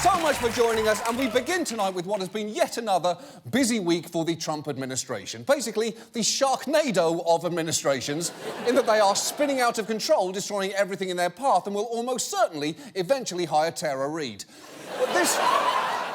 so much for joining us, and we begin tonight with what has been yet another busy week for the Trump administration. Basically, the Sharknado of administrations, in that they are spinning out of control, destroying everything in their path, and will almost certainly eventually hire Tara Reid. But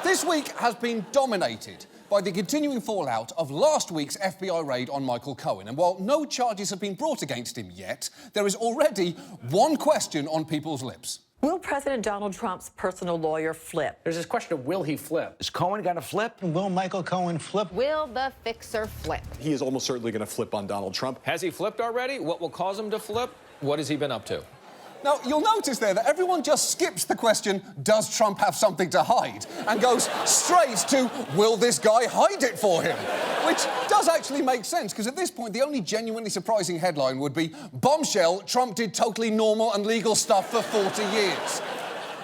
this week has been dominated by the continuing fallout of last week's FBI raid on Michael Cohen. And while no charges have been brought against him yet, there is already one question on people's lips. Will President Donald Trump's personal lawyer flip? There's this question of will he flip? Is Cohen going to flip? Will Michael Cohen flip? Will the fixer flip? He is almost certainly going to flip on Donald Trump. Has he flipped already? What will cause him to flip? What has he been up to? Now, you'll notice there that everyone just skips the question, does Trump have something to hide? And goes straight to, will this guy hide it for him? Which does actually make sense, because at this point, the only genuinely surprising headline would be, bombshell, Trump did totally normal and legal stuff for 40 years.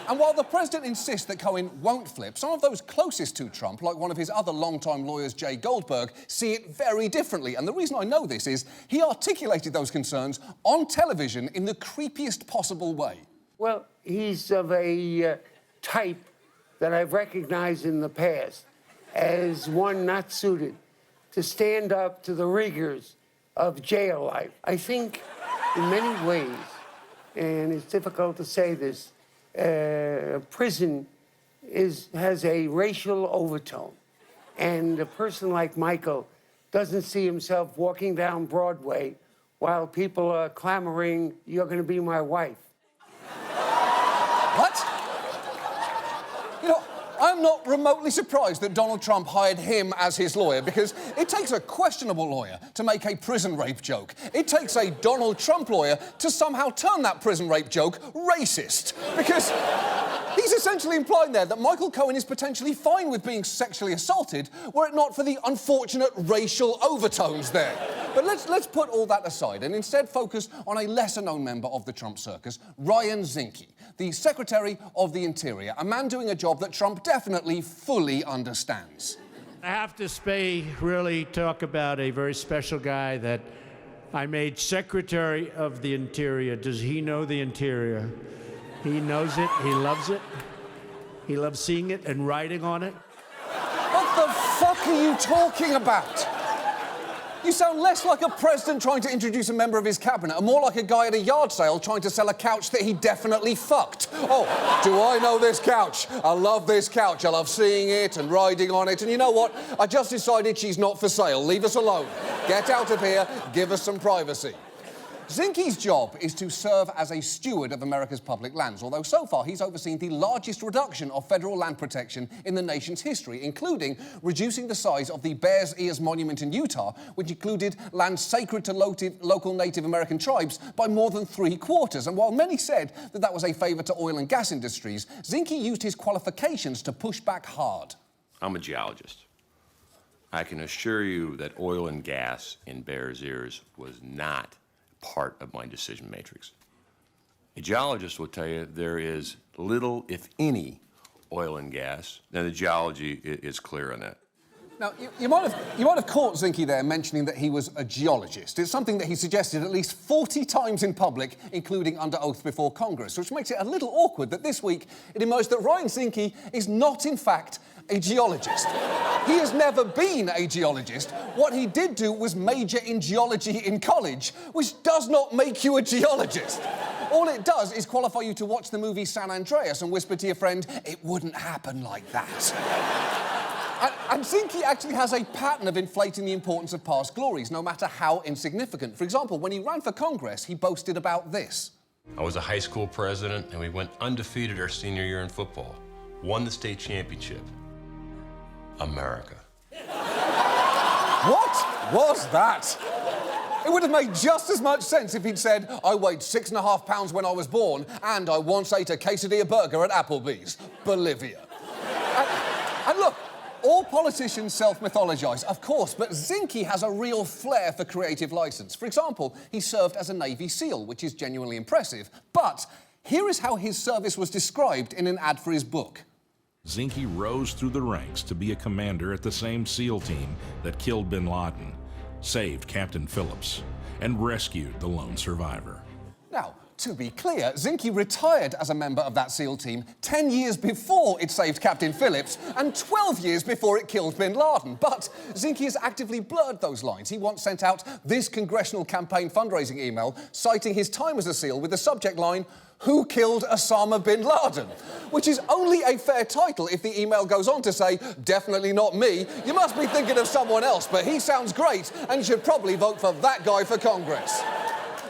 And while the president insists that Cohen won't flip, some of those closest to Trump, like one of his other longtime lawyers, Jay Goldberg, see it very differently. And the reason I know this is he articulated those concerns on television in the creepiest possible way. Well, he's of a type that I've recognized in the past as one not suited to stand up to the rigors of jail life. I think in many ways, and it's difficult to say this, prison has a racial overtone. And a person like Michael doesn't see himself walking down Broadway while people are clamoring, you're going to be my wife. What? You know, I'm not remotely surprised that Donald Trump hired him as his lawyer, because it takes a questionable lawyer to make a prison rape joke. It takes a Donald Trump lawyer to somehow turn that prison rape joke racist. Because he's essentially implying there that Michael Cohen is potentially fine with being sexually assaulted were it not for the unfortunate racial overtones there. But let's put all that aside and instead focus on a lesser-known member of the Trump circus, Ryan Zinke, the Secretary of the Interior, a man doing a job that Trump definitely fully understands. I have to really talk about a very special guy that I made Secretary of the Interior. Does he know the Interior? He knows it. He loves it. He loves seeing it and writing on it. What the fuck are you talking about? You sound less like a president trying to introduce a member of his cabinet and more like a guy at a yard sale trying to sell a couch that he definitely fucked. Oh, do I know this couch? I love this couch. I love seeing it and riding on it. And you know what? I just decided she's not for sale. Leave us alone. Get out of here. Give us some privacy. Zinke's job is to serve as a steward of America's public lands, although so far he's overseen the largest reduction of federal land protection in the nation's history, including reducing the size of the Bears Ears Monument in Utah, which included land sacred to local Native American tribes, by more than 3/4. And while many said that that was a favour to oil and gas industries, Zinke used his qualifications to push back hard. I'm a geologist. I can assure you that oil and gas in Bears Ears was not part of my decision matrix. A geologist will tell you there is little, if any, oil and gas. Now, the geology is clear on that. Now, you might have caught Zinke there mentioning that he was a geologist. It's something that he suggested at least 40 times in public, including under oath before Congress, which makes it a little awkward that this week it emerged that Ryan Zinke is not, in fact, a geologist. He has never been a geologist. What he did do was major in geology in college, which does not make you a geologist. All it does is qualify you to watch the movie San Andreas and whisper to your friend, it wouldn't happen like that. And Zinke actually has a pattern of inflating the importance of past glories, no matter how insignificant. For example, when he ran for Congress, he boasted about this. I was a high school president, and we went undefeated our senior year in football. Won the state championship. America. What was that? It would have made just as much sense if he'd said, I weighed 6.5 pounds when I was born, and I once ate a quesadilla burger at Applebee's, Bolivia. And look, all politicians self-mythologise, of course, but Zinke has a real flair for creative licence. For example, he served as a Navy SEAL, which is genuinely impressive. But here is how his service was described in an ad for his book. Zinke rose through the ranks to be a commander at the same SEAL team that killed bin Laden, saved Captain Phillips, and rescued the lone survivor. Now, To be clear, Zinke retired as a member of that SEAL team 10 years before it saved Captain Phillips and 12 years before it killed bin Laden. But Zinke has actively blurred those lines. He once sent out this congressional campaign fundraising email citing his time as a SEAL with the subject line, "Who killed Osama bin Laden?" Which is only a fair title if the email goes on to say, "Definitely not me. You must be thinking of someone else, but he sounds great and you should probably vote for that guy for Congress."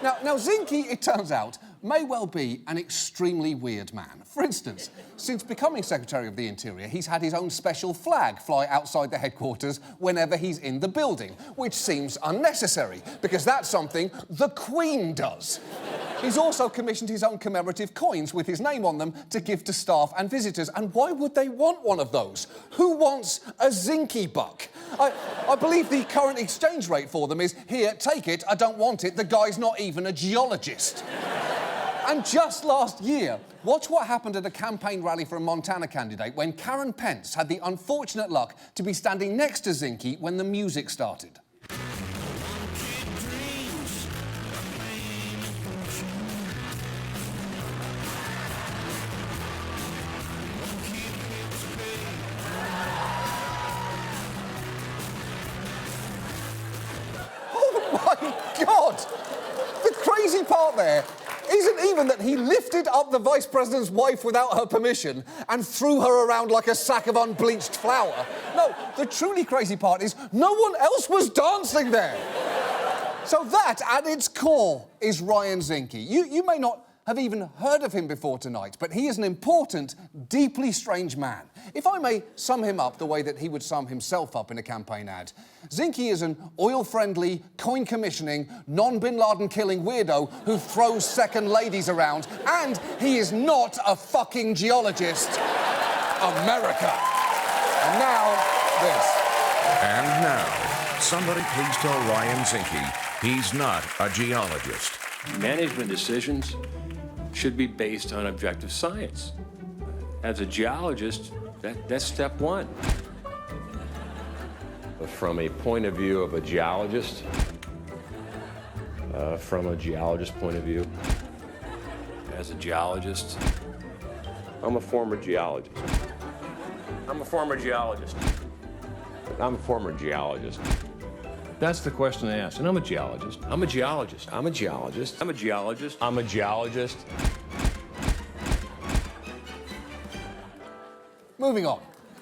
Now, Zinke, it turns out, may well be an extremely weird man. For instance, since becoming Secretary of the Interior, he's had his own special flag fly outside the headquarters whenever he's in the building, which seems unnecessary, because that's something the Queen does. He's also commissioned his own commemorative coins with his name on them to give to staff and visitors. And why would they want one of those? Who wants a Zinke buck? I believe the current exchange rate for them is, "Here, take it, I don't want it, the guy's not even a geologist." And just last year, watch what happened at a campaign rally for a Montana candidate when Karen Pence had the unfortunate luck to be standing next to Zinke when the music started. God! The crazy part there isn't even that he lifted up the Vice President's wife without her permission and threw her around like a sack of unbleached flour. No, the truly crazy part is no one else was dancing there. So that, at its core, is Ryan Zinke. You may not have even heard of him before tonight, but he is an important, deeply strange man. If I may sum him up the way that he would sum himself up in a campaign ad, Zinke is an oil-friendly, coin-commissioning, non-Bin Laden-killing weirdo who throws second ladies around, and he is not a fucking geologist. America. And now, this. And now, somebody please tell Ryan Zinke he's not a geologist. Management decisions should be based on objective science. As a geologist, that's step one. From a point of view of a geologist, from a geologist point of view, as a geologist, I'm a former geologist. I'm a former geologist. I'm a former geologist. That's the question I asked. And I'm a geologist. I'm a geologist. I'm a geologist. I'm a geologist. I'm a geologist. Moving on.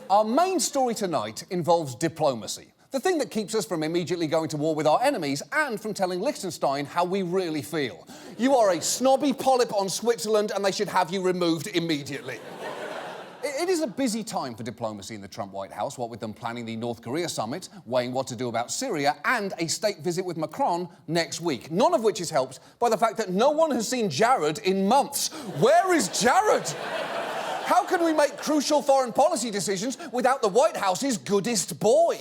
Our main story tonight involves diplomacy. The thing that keeps us from immediately going to war with our enemies and from telling Liechtenstein how we really feel. You are a snobby polyp on Switzerland and they should have you removed immediately. It is a busy time for diplomacy in the Trump White House, what with them planning the North Korea summit, weighing what to do about Syria, and a state visit with Macron next week. None of which is helped by the fact that no one has seen Jared in months. Where is Jared? How can we make crucial foreign policy decisions without the White House's goodest boy?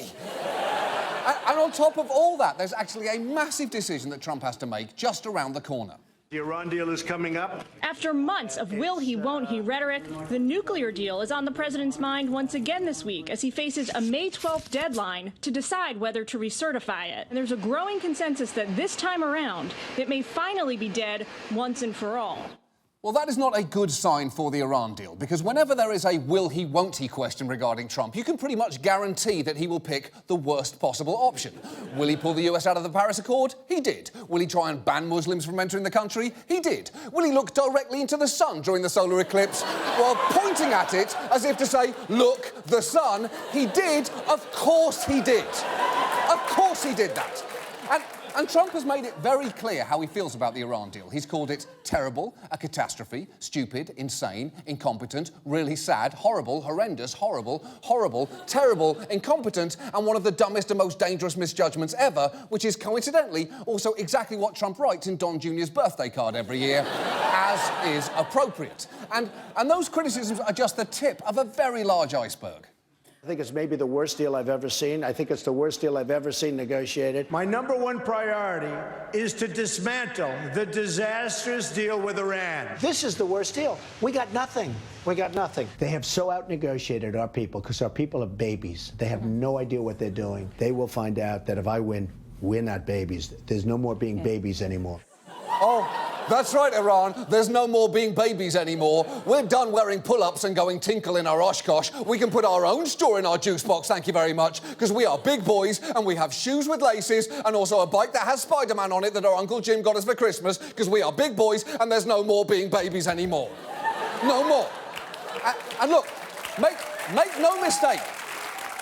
And on top of all that, there's actually a massive decision that Trump has to make just around the corner. The Iran deal is coming up. After months of will he, won't he rhetoric, the nuclear deal is on the president's mind once again this week as he faces a May 12th deadline to decide whether to recertify it. And there's a growing consensus that this time around, it may finally be dead once and for all. Well, that is not a good sign for the Iran deal, because whenever there is a will he, won't he question regarding Trump, you can pretty much guarantee that he will pick the worst possible option. Will he pull the US out of the Paris Accord? He did. Will he try and ban Muslims from entering the country? He did. Will he look directly into the sun during the solar eclipse while pointing at it as if to say, look, the sun? He did. Of course he did. Of course he did that. And Trump has made it very clear how he feels about the Iran deal. He's called it terrible, a catastrophe, stupid, insane, incompetent, really sad, horrible, horrendous, horrible, horrible, terrible, incompetent, and one of the dumbest and most dangerous misjudgments ever, which is coincidentally also exactly what Trump writes in Don Jr.'s birthday card every year, as is appropriate. And those criticisms are just the tip of a very large iceberg. I think it's maybe the worst deal I've ever seen. I think it's the worst deal I've ever seen negotiated. My number one priority is to dismantle the disastrous deal with Iran. This is the worst deal. We got nothing. We got nothing. They have so out-negotiated our people because our people are babies. They have no idea what they're doing. They will find out that if I win, we're not babies. There's no more being babies anymore. Oh. That's right, Iran. There's no more being babies anymore. We're done wearing pull-ups and going tinkle in our Oshkosh. We can put our own straw in our juice box, thank you very much, because we are big boys and we have shoes with laces and also a bike that has Spider-Man on it that our Uncle Jim got us for Christmas, because we are big boys and there's no more being babies anymore. No more. And look, make no mistake.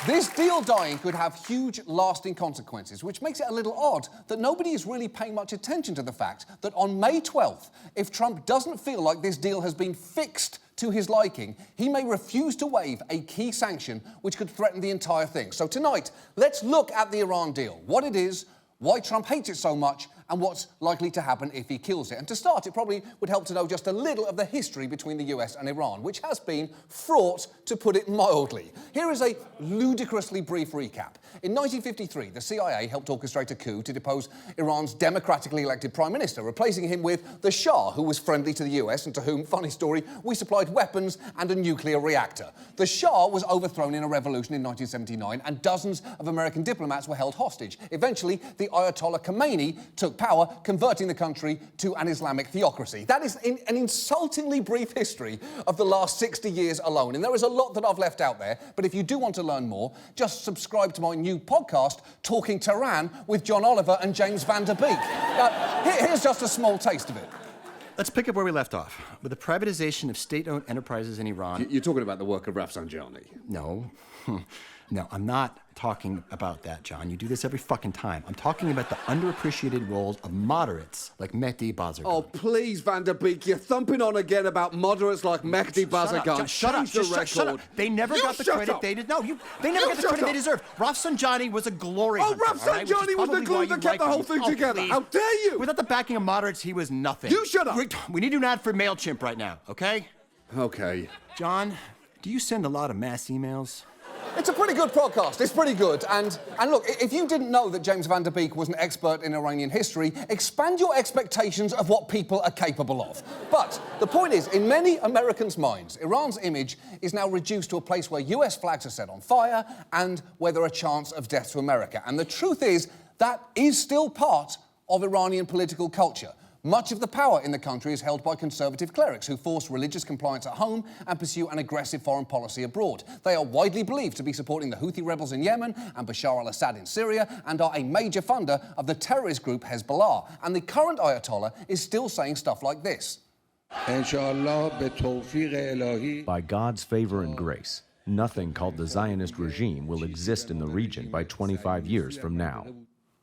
This deal dying could have huge, lasting consequences, which makes it a little odd that nobody is really paying much attention to the fact that on May 12th, if Trump doesn't feel like this deal has been fixed to his liking, he may refuse to waive a key sanction which could threaten the entire thing. So tonight, let's look at the Iran deal, what it is, why Trump hates it so much, and what's likely to happen if he kills it. And to start, it probably would help to know just a little of the history between the US and Iran, which has been fraught, to put it mildly. Here is a ludicrously brief recap. In 1953, the CIA helped orchestrate a coup to depose Iran's democratically elected prime minister, replacing him with the Shah, who was friendly to the US and to whom, funny story, we supplied weapons and a nuclear reactor. The Shah was overthrown in a revolution in 1979, and dozens of American diplomats were held hostage. Eventually, the Ayatollah Khomeini took power, converting the country to an Islamic theocracy. That is an insultingly brief history of the last 60 years alone, and there is a lot that I've left out there, but if you do want to learn more, just subscribe to my new podcast, Talking Tehran, with John Oliver and James Van Der Beek. Here's just a small taste of it. Let's pick up where we left off, with the privatization of state-owned enterprises in Iran. You're talking about the work of Rafsanjani? No. No, I'm not talking about that, John. You do this every fucking time. I'm talking about the underappreciated roles of moderates like Mehdi Bazargan. Oh, please, Van Der Beek, you're thumping on again about moderates like Mehdi Bazargan. Shut up. They never got the credit they did. No, they never got the credit they deserved. Rafsanjani was a glory hunter. Rafsanjani was the glue that kept the whole thing together. How dare you? Without the backing of moderates, he was nothing. You shut up. We need to do an ad for MailChimp right now, okay? Okay. John, do you send a lot of mass emails? It's a pretty good podcast. It's pretty good. And look, if you didn't know that James Van Der Beek was an expert in Iranian history, expand your expectations of what people are capable of. But the point is, in many Americans' minds, Iran's image is now reduced to a place where US flags are set on fire and where there are chants of death to America. And the truth is, that is still part of Iranian political culture. Much of the power in the country is held by conservative clerics who force religious compliance at home and pursue an aggressive foreign policy abroad. They are widely believed to be supporting the Houthi rebels in Yemen and Bashar al-Assad in Syria, and are a major funder of the terrorist group Hezbollah. And the current Ayatollah is still saying stuff like this. By God's favor and grace, nothing called the Zionist regime will exist in the region by 25 years from now.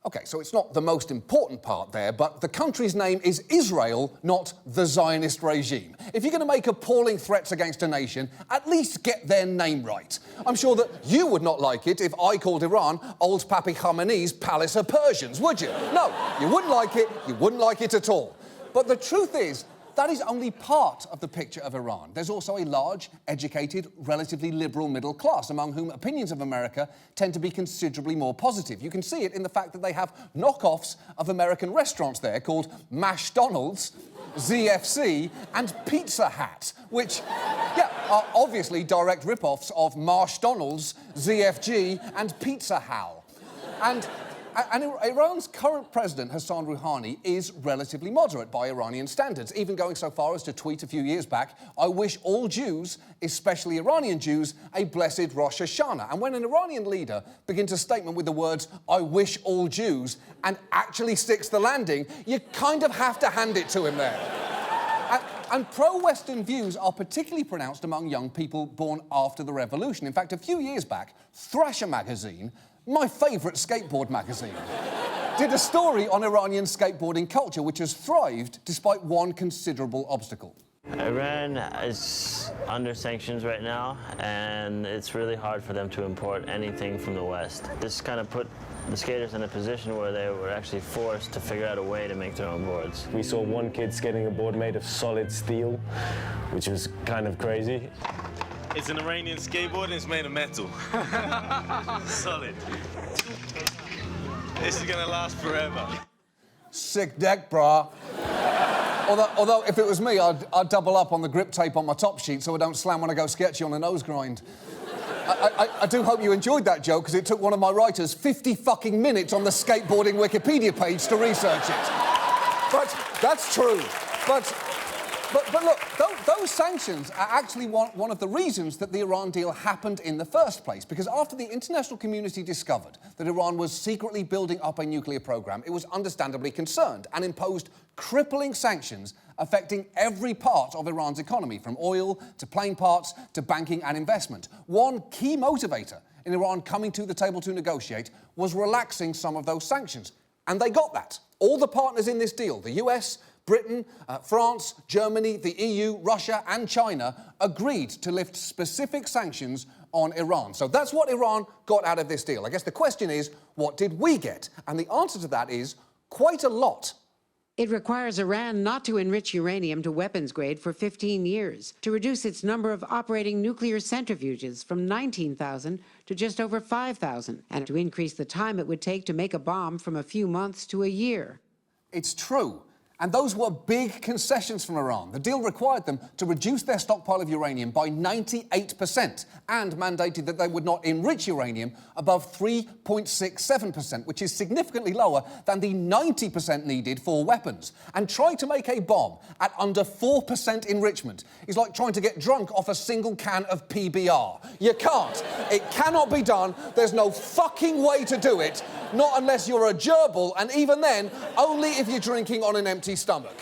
Okay, so it's not the most important part there, but the country's name is Israel, not the Zionist regime. If you're going to make appalling threats against a nation, at least get their name right. I'm sure that you would not like it if I called Iran Old Papi Khamenei's Palace of Persians, would you? No, you wouldn't like it. You wouldn't like it at all. But the truth is, that is only part of the picture of Iran. There's also a large, educated, relatively liberal middle class, among whom opinions of America tend to be considerably more positive. You can see it in the fact that they have knockoffs of American restaurants there called Mashdonald's, ZFC, and Pizza Hut, which, are obviously direct rip-offs of Marshdonald's, ZFG, and Pizza Hal. And Iran's current president, Hassan Rouhani, is relatively moderate by Iranian standards, even going so far as to tweet a few years back, "I wish all Jews, especially Iranian Jews, a blessed Rosh Hashanah." And when an Iranian leader begins a statement with the words, "I wish all Jews," and actually sticks the landing, you kind of have to hand it to him there. And pro-Western views are particularly pronounced among young people born after the revolution. In fact, a few years back, Thrasher magazine, my favourite skateboard magazine, did a story on Iranian skateboarding culture, which has thrived despite one considerable obstacle. Iran is under sanctions right now, and it's really hard for them to import anything from the West. This kind of put the skaters in a position where they were actually forced to figure out a way to make their own boards. We saw one kid skating a board made of solid steel, which was kind of crazy. It's an Iranian skateboard and it's made of metal. Solid. This is gonna last forever. Sick deck, brah. Although if it was me, I'd double up on the grip tape on my top sheet so I don't slam when I go sketchy on a nose grind. I do hope you enjoyed that joke, because it took one of my writers 50 fucking minutes on the skateboarding Wikipedia page to research it. But that's true. But look, those sanctions are actually one of the reasons that the Iran deal happened in the first place. Because after the international community discovered that Iran was secretly building up a nuclear program, it was understandably concerned and imposed crippling sanctions affecting every part of Iran's economy, from oil to plane parts to banking and investment. One key motivator in Iran coming to the table to negotiate was relaxing some of those sanctions. And they got that. All the partners in this deal, the US, Britain, France, Germany, the EU, Russia and China agreed to lift specific sanctions on Iran. So that's what Iran got out of this deal. I guess the question is, what did we get? And the answer to that is quite a lot. It requires Iran not to enrich uranium to weapons grade for 15 years, to reduce its number of operating nuclear centrifuges from 19,000 to just over 5,000, and to increase the time it would take to make a bomb from a few months to a year. It's true. And those were big concessions from Iran. The deal required them to reduce their stockpile of uranium by 98% and mandated that they would not enrich uranium above 3.67%, which is significantly lower than the 90% needed for weapons. And trying to make a bomb at under 4% enrichment is like trying to get drunk off a single can of PBR. You can't. It cannot be done. There's no fucking way to do it. Not unless you're a gerbil, and even then, only if you're drinking on an empty stomach.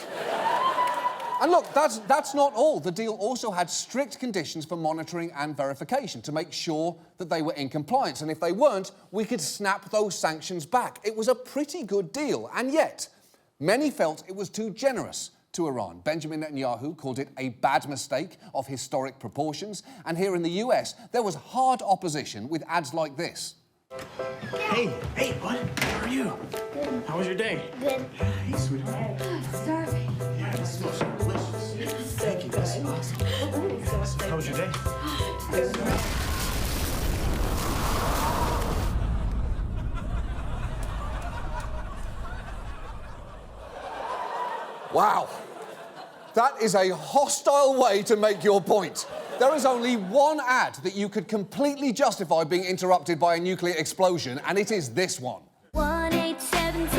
And look, that's not all. The deal also had strict conditions for monitoring and verification to make sure that they were in compliance. And if they weren't, we could snap those sanctions back. It was a pretty good deal. And yet, many felt it was too generous to Iran. Benjamin Netanyahu called it a bad mistake of historic proportions. And here in the US, there was hard opposition with ads like this. Hey, bud, how are you? Good. How was your day? Good. Hey, sweetheart. Starving. Yeah, this smells so delicious. Thank you, that's awesome. How was your day? Wow. That is a hostile way to make your point. There is only one ad that you could completely justify being interrupted by a nuclear explosion, and it is this one. 1877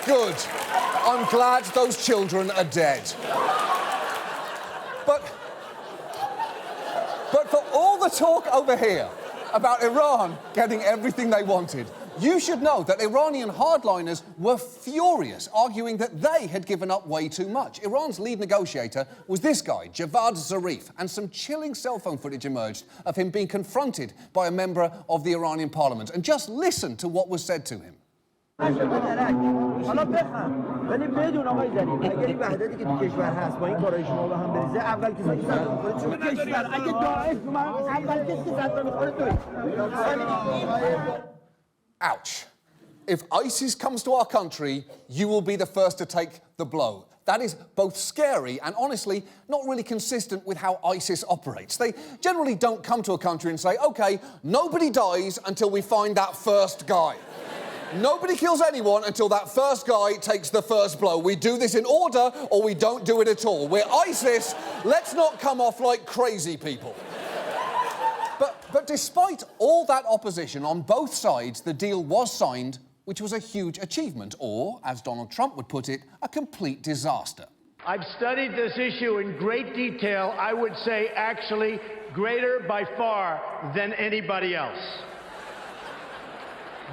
Good. I'm glad those children are dead. But for all the talk over here about Iran getting everything they wanted, you should know that Iranian hardliners were furious, arguing that they had given up way too much. Iran's lead negotiator was this guy, Javad Zarif, and some chilling cell phone footage emerged of him being confronted by a member of the Iranian parliament. And just listen to what was said to him. Ouch. If ISIS comes to our country, you will be the first to take the blow. That is both scary and, honestly, not really consistent with how ISIS operates. They generally don't come to a country and say, OK, nobody dies until we find that first guy. Nobody kills anyone until that first guy takes the first blow. We do this in order, or we don't do it at all. We're ISIS. Let's not come off like crazy people. But despite all that opposition on both sides, the deal was signed, which was a huge achievement, or, as Donald Trump would put it, a complete disaster. I've studied this issue in great detail. I would say actually greater by far than anybody else.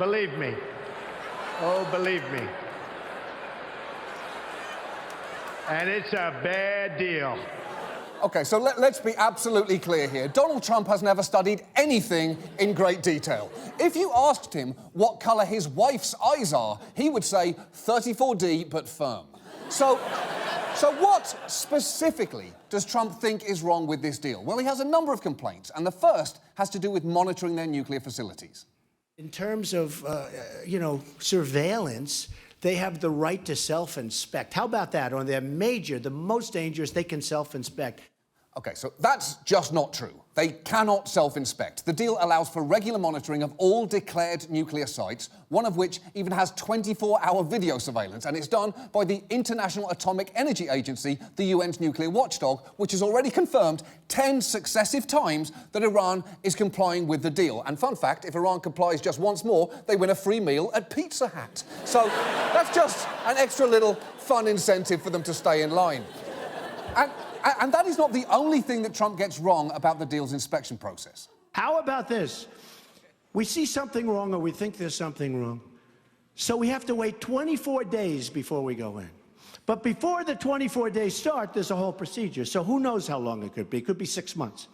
Believe me. Oh, believe me. And it's a bad deal. OK, so let's be absolutely clear here. Donald Trump has never studied anything in great detail. If you asked him what colour his wife's eyes are, he would say 34D, but firm. So what specifically does Trump think is wrong with this deal? Well, he has a number of complaints, and the first has to do with monitoring their nuclear facilities. In terms of, surveillance, they have the right to self-inspect. How about that? On their the most dangerous, they can self-inspect. OK, so that's just not true. They cannot self-inspect. The deal allows for regular monitoring of all declared nuclear sites, one of which even has 24-hour video surveillance, and it's done by the International Atomic Energy Agency, the UN's nuclear watchdog, which has already confirmed 10 successive times that Iran is complying with the deal. And fun fact, if Iran complies just once more, they win a free meal at Pizza Hut. So that's just an extra little fun incentive for them to stay in line. And that is not the only thing that Trump gets wrong about the deal's inspection process. How about this? We see something wrong or we think there's something wrong. So we have to wait 24 days before we go in. But before the 24 days start, there's a whole procedure. So who knows how long it could be? It could be 6 months.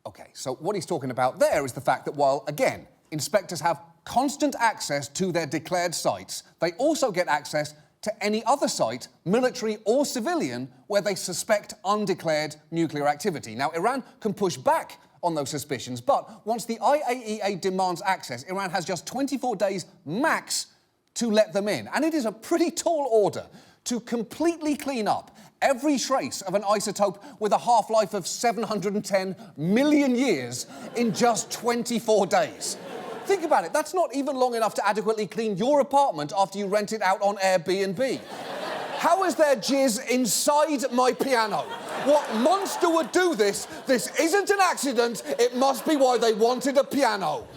OK, so what he's talking about there is the fact that while, again, inspectors have constant access to their declared sites, they also get access to any other site, military or civilian, where they suspect undeclared nuclear activity. Now, Iran can push back on those suspicions, but once the IAEA demands access, Iran has just 24 days max to let them in. And it is a pretty tall order to completely clean up every trace of an isotope with a half-life of 710 million years in just 24 days. Think about it, that's not even long enough to adequately clean your apartment after you rent it out on Airbnb. How is there jizz inside my piano? What monster would do this? This isn't an accident, it must be why they wanted a piano.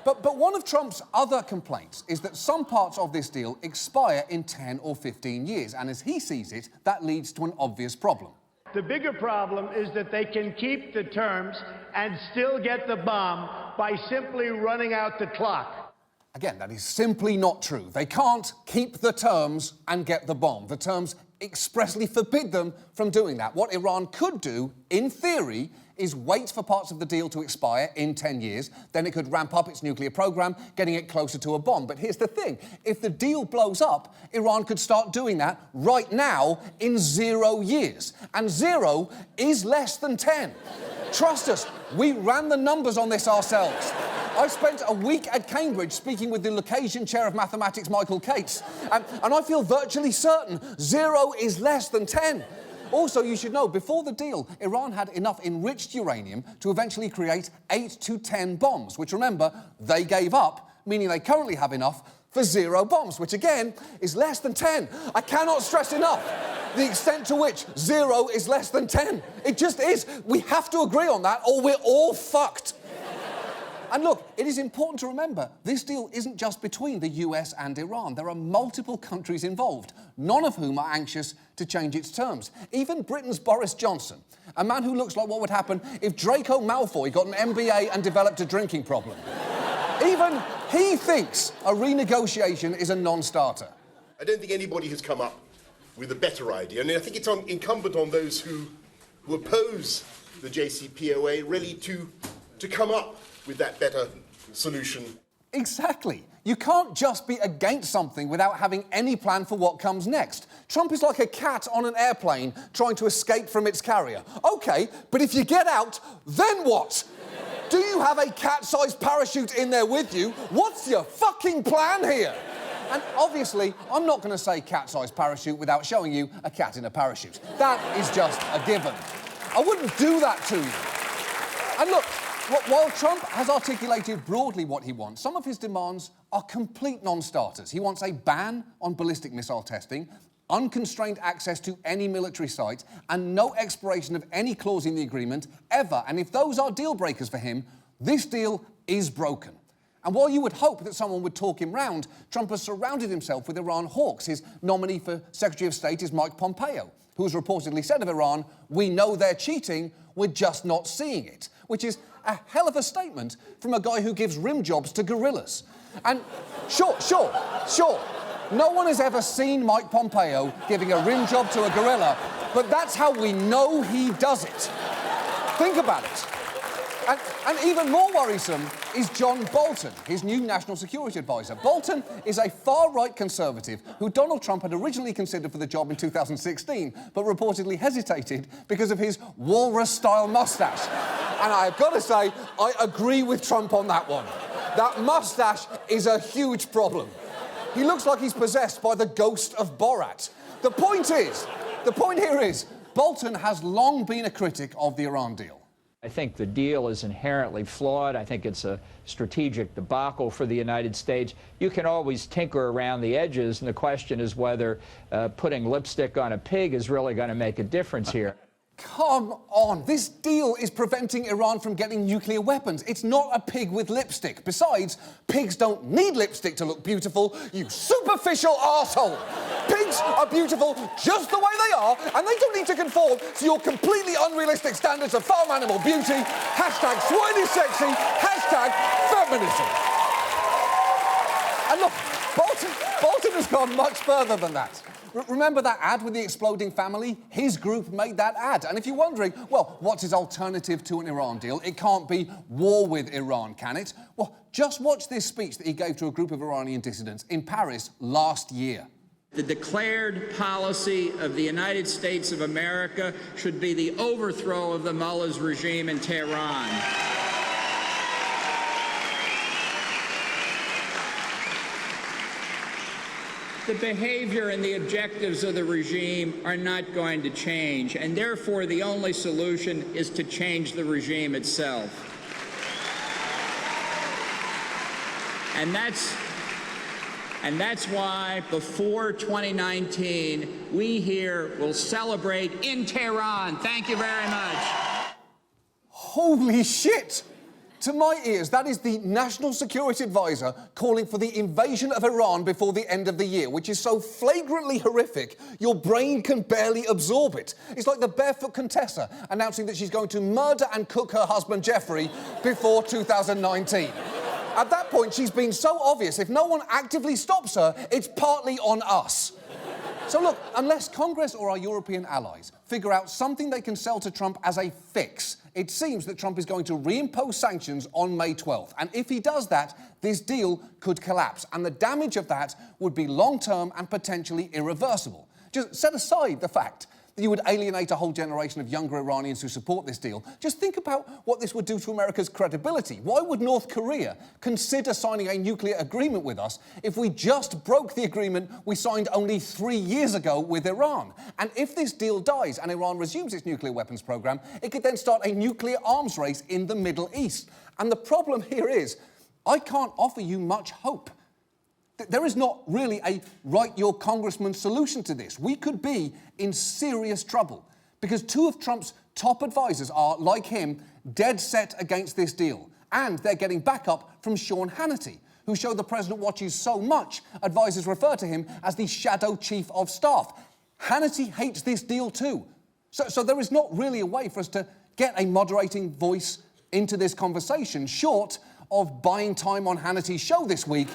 But one of Trump's other complaints is that some parts of this deal expire in 10 or 15 years, and as he sees it, that leads to an obvious problem. The bigger problem is that they can keep the terms and still get the bomb by simply running out the clock. Again, that is simply not true. They can't keep the terms and get the bomb. The terms expressly forbid them from doing that. What Iran could do, in theory, is wait for parts of the deal to expire in 10 years. Then it could ramp up its nuclear program, getting it closer to a bomb. But here's the thing. If the deal blows up, Iran could start doing that right now in 0 years. And 0 is less than 10. Trust us, we ran the numbers on this ourselves. I spent a week at Cambridge speaking with the Lucasian Chair of Mathematics, Michael Cates, and I feel virtually certain 0 is less than 10. Also, you should know, before the deal, Iran had enough enriched uranium to eventually create 8 to 10 bombs, which, remember, they gave up, meaning they currently have enough for 0 bombs, which, again, is less than 10. I cannot stress enough the extent to which 0 is less than 10. It just is. We have to agree on that, or we're all fucked. And look, it is important to remember, this deal isn't just between the US and Iran. There are multiple countries involved, none of whom are anxious to change its terms. Even Britain's Boris Johnson, a man who looks like what would happen if Draco Malfoy got an MBA and developed a drinking problem. Even he thinks a renegotiation is a non-starter. I don't think anybody has come up with a better idea. And I think it's incumbent on those who oppose the JCPOA really to come up with that better solution. Exactly. You can't just be against something without having any plan for what comes next. Trump is like a cat on an airplane trying to escape from its carrier. OK, but if you get out, then what? Do you have a cat-sized parachute in there with you? What's your fucking plan here? And obviously, I'm not going to say cat-sized parachute without showing you a cat in a parachute. That is just a given. I wouldn't do that to you. And look, while Trump has articulated broadly what he wants, some of his demands are complete non-starters. He wants a ban on ballistic missile testing, unconstrained access to any military site, and no expiration of any clause in the agreement ever. And if those are deal breakers for him, this deal is broken. And while you would hope that someone would talk him round, Trump has surrounded himself with Iran hawks. His nominee for Secretary of State is Mike Pompeo, who has reportedly said of Iran, "We know they're cheating, we're just not seeing it," which is a hell of a statement from a guy who gives rim jobs to gorillas. And sure, no one has ever seen Mike Pompeo giving a rim job to a gorilla, but that's how we know he does it. Think about it. And even more worrisome is John Bolton, his new national security advisor. Bolton is a far-right conservative who Donald Trump had originally considered for the job in 2016, but reportedly hesitated because of his walrus-style mustache. And I've got to say, I agree with Trump on that one. That mustache is a huge problem. He looks like he's possessed by the ghost of Borat. The point here is, Bolton has long been a critic of the Iran deal. I think the deal is inherently flawed. I think it's a strategic debacle for the United States. You can always tinker around the edges, and the question is whether putting lipstick on a pig is really going to make a difference here. Come on, this deal is preventing Iran from getting nuclear weapons. It's not a pig with lipstick. Besides, pigs don't need lipstick to look beautiful, you superficial arsehole. Pigs are beautiful just the way they are, and they don't need to conform to your completely unrealistic standards of farm animal beauty. Hashtag swine is sexy, hashtag feminism. And look, Bolton has gone much further than that. Remember that ad with the exploding family? His group made that ad. And if you're wondering, well, what's his alternative to an Iran deal? It can't be war with Iran, can it? Well, just watch this speech that he gave to a group of Iranian dissidents in Paris last year. The declared policy of the United States of America should be the overthrow of the mullah's regime in Tehran. The behavior and the objectives of the regime are not going to change, and therefore the only solution is to change the regime itself. And that's why before 2019, we here will celebrate in Tehran. Thank you very much. Holy shit! To my ears, that is the National Security Advisor calling for the invasion of Iran before the end of the year, which is so flagrantly horrific, your brain can barely absorb it. It's like the barefoot Contessa announcing that she's going to murder and cook her husband Jeffrey before 2019. At that point, she's been so obvious, if no one actively stops her, it's partly on us. So look, unless Congress or our European allies figure out something they can sell to Trump as a fix, it seems that Trump is going to reimpose sanctions on May 12th. And if he does that, this deal could collapse. And the damage of that would be long-term and potentially irreversible. Just set aside the fact that you would alienate a whole generation of younger Iranians who support this deal. Just think about what this would do to America's credibility. Why would North Korea consider signing a nuclear agreement with us if we just broke the agreement we signed only 3 years ago with Iran? And if this deal dies and Iran resumes its nuclear weapons program, it could then start a nuclear arms race in the Middle East. And the problem here is, I can't offer you much hope. There is not really a write your congressman solution to this. We could be in serious trouble because two of Trump's top advisors are, like him, dead set against this deal. And they're getting backup from Sean Hannity, who show the president watches so much, advisors refer to him as the shadow chief of staff. Hannity hates this deal too. So there is not really a way for us to get a moderating voice into this conversation, short of buying time on Hannity's show this week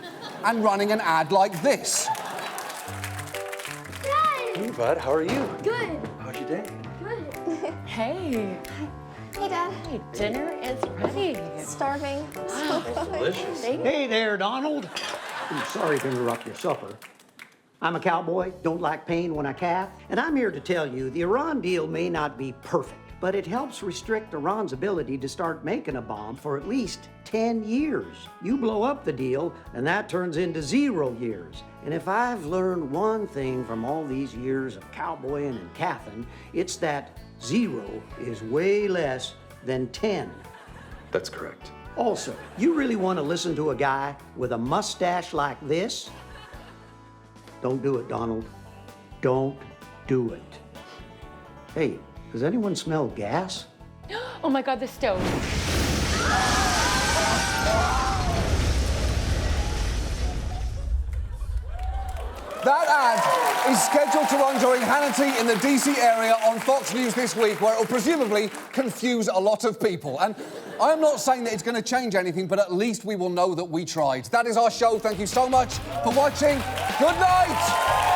and running an ad like this. Dad! Hey, bud, how are you? Good. How's your day? Good. Hey. Hey, Dad. Hey, dinner is ready. Starving. It's delicious. Hey there, Donald. I'm sorry to interrupt your supper. I'm a cowboy, don't like pain when I calf, and I'm here to tell you the Iran deal may not be perfect, but it helps restrict Iran's ability to start making a bomb for at least 10 years. You blow up the deal, and that turns into 0 years. And if I've learned one thing from all these years of cowboying and calfing, it's that 0 is way less than 10. That's correct. Also, you really want to listen to a guy with a mustache like this? Don't do it, Donald. Don't do it. Hey, does anyone smell gas? Oh my God, the stove. That ad is scheduled to run during Hannity in the DC area on Fox News this week, where it will presumably confuse a lot of people. And I'm not saying that it's going to change anything, but at least we will know that we tried. That is our show. Thank you so much for watching. Good night.